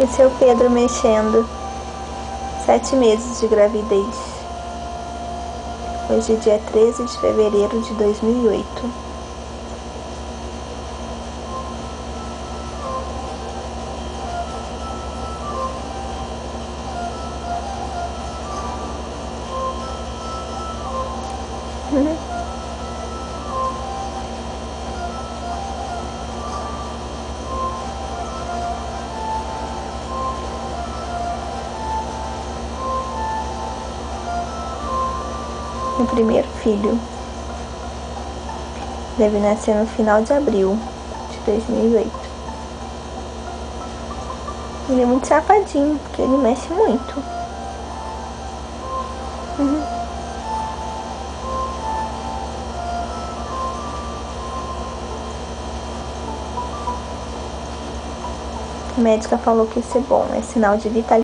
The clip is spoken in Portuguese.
Esse é o Pedro mexendo. 7 meses de gravidez. Hoje é dia 13 de fevereiro de 2008. O primeiro filho deve nascer no final de abril de 2008. Ele é muito safadinho, porque ele mexe muito. A médica falou que isso é bom, é sinal de vitalidade.